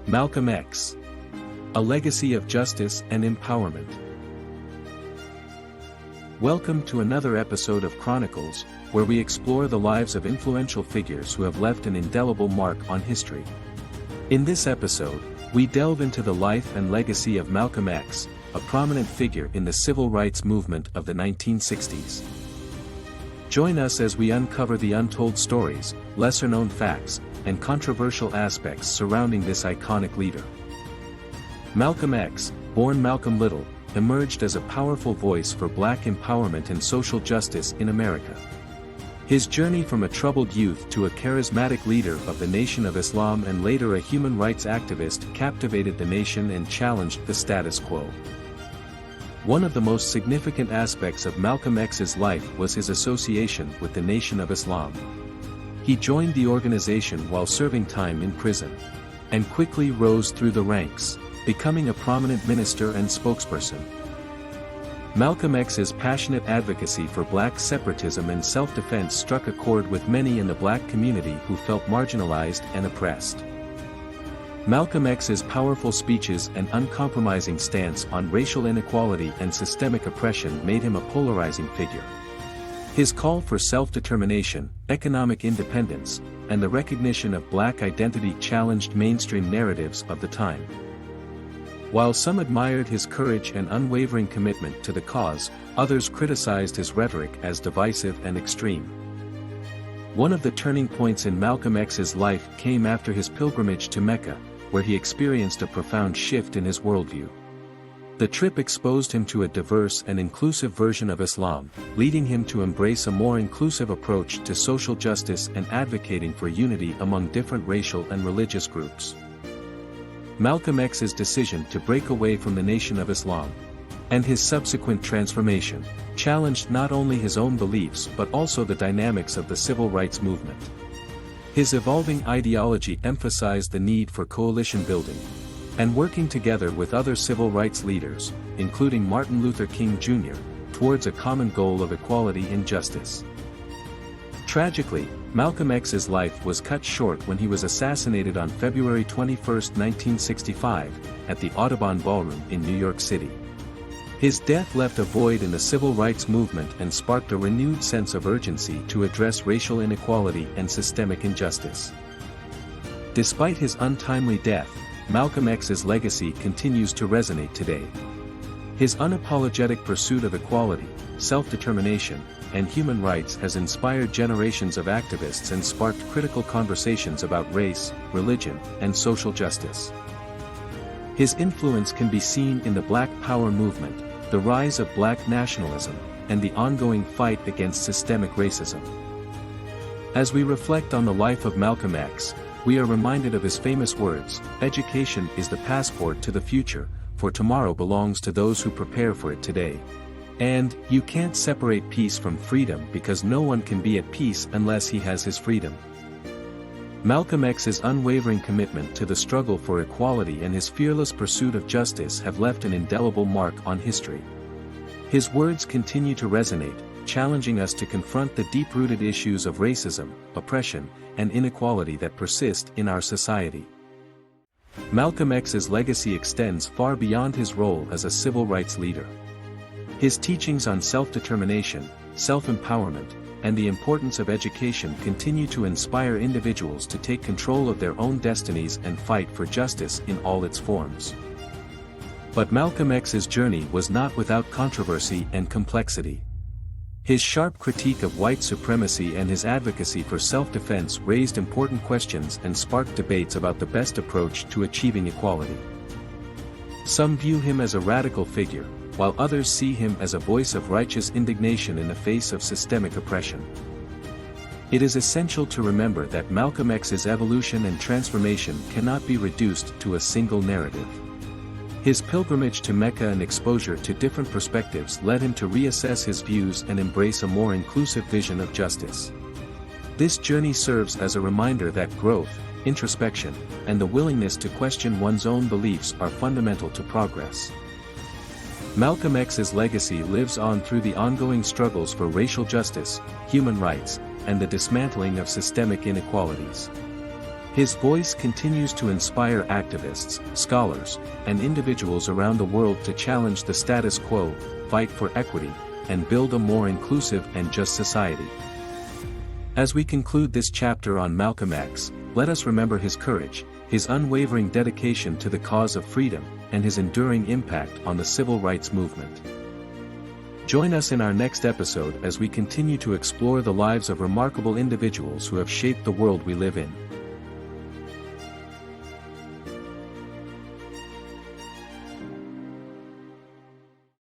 Malcolm X. A legacy of justice and empowerment. Welcome to another episode of Chronicles, where we explore the lives of influential figures who have left an indelible mark on history. In this episode, we delve into the life and legacy of Malcolm X, a prominent figure in the civil rights movement of the 1960s. Join us as we uncover the untold stories, lesser-known facts, and controversial aspects surrounding this iconic leader. Malcolm X, born Malcolm Little, emerged as a powerful voice for Black empowerment and social justice in America. His journey from a troubled youth to a charismatic leader of the Nation of Islam and later a human rights activist captivated the nation and challenged the status quo. One of the most significant aspects of Malcolm X's life was his association with the Nation of Islam. He joined the organization while serving time in prison, and quickly rose through the ranks, becoming a prominent minister and spokesperson. Malcolm X's passionate advocacy for Black separatism and self-defense struck a chord with many in the Black community who felt marginalized and oppressed. Malcolm X's powerful speeches and uncompromising stance on racial inequality and systemic oppression made him a polarizing figure. His call for self-determination, economic independence, and the recognition of Black identity challenged mainstream narratives of the time. While some admired his courage and unwavering commitment to the cause, others criticized his rhetoric as divisive and extreme. One of the turning points in Malcolm X's life came after his pilgrimage to Mecca, where he experienced a profound shift in his worldview. The trip exposed him to a diverse and inclusive version of Islam, leading him to embrace a more inclusive approach to social justice and advocating for unity among different racial and religious groups. Malcolm X's decision to break away from the Nation of Islam, and his subsequent transformation, challenged not only his own beliefs but also the dynamics of the civil rights movement. His evolving ideology emphasized the need for coalition building, and working together with other civil rights leaders, including Martin Luther King Jr., towards a common goal of equality and justice. Tragically, Malcolm X's life was cut short when he was assassinated on February 21, 1965, at the Audubon Ballroom in New York City. His death left a void in the civil rights movement and sparked a renewed sense of urgency to address racial inequality and systemic injustice. Despite his untimely death, Malcolm X's legacy continues to resonate today. His unapologetic pursuit of equality, self-determination, and human rights has inspired generations of activists and sparked critical conversations about race, religion, and social justice. His influence can be seen in the Black Power movement, the rise of Black nationalism, and the ongoing fight against systemic racism. As we reflect on the life of Malcolm X, we are reminded of his famous words, "Education is the passport to the future, for tomorrow belongs to those who prepare for it today." And, "You can't separate peace from freedom because no one can be at peace unless he has his freedom." Malcolm X's unwavering commitment to the struggle for equality and his fearless pursuit of justice have left an indelible mark on history. His words continue to resonate, challenging us to confront the deep-rooted issues of racism, oppression, and inequality that persist in our society. Malcolm X's legacy extends far beyond his role as a civil rights leader. His teachings on self-determination, self-empowerment, and the importance of education continue to inspire individuals to take control of their own destinies and fight for justice in all its forms. But Malcolm X's journey was not without controversy and complexity. His sharp critique of white supremacy and his advocacy for self-defense raised important questions and sparked debates about the best approach to achieving equality. Some view him as a radical figure, while others see him as a voice of righteous indignation in the face of systemic oppression. It is essential to remember that Malcolm X's evolution and transformation cannot be reduced to a single narrative. His pilgrimage to Mecca and exposure to different perspectives led him to reassess his views and embrace a more inclusive vision of justice. This journey serves as a reminder that growth, introspection, and the willingness to question one's own beliefs are fundamental to progress. Malcolm X's legacy lives on through the ongoing struggles for racial justice, human rights, and the dismantling of systemic inequalities. His voice continues to inspire activists, scholars, and individuals around the world to challenge the status quo, fight for equity, and build a more inclusive and just society. As we conclude this chapter on Malcolm X, let us remember his courage, his unwavering dedication to the cause of freedom, and his enduring impact on the civil rights movement. Join us in our next episode as we continue to explore the lives of remarkable individuals who have shaped the world we live in.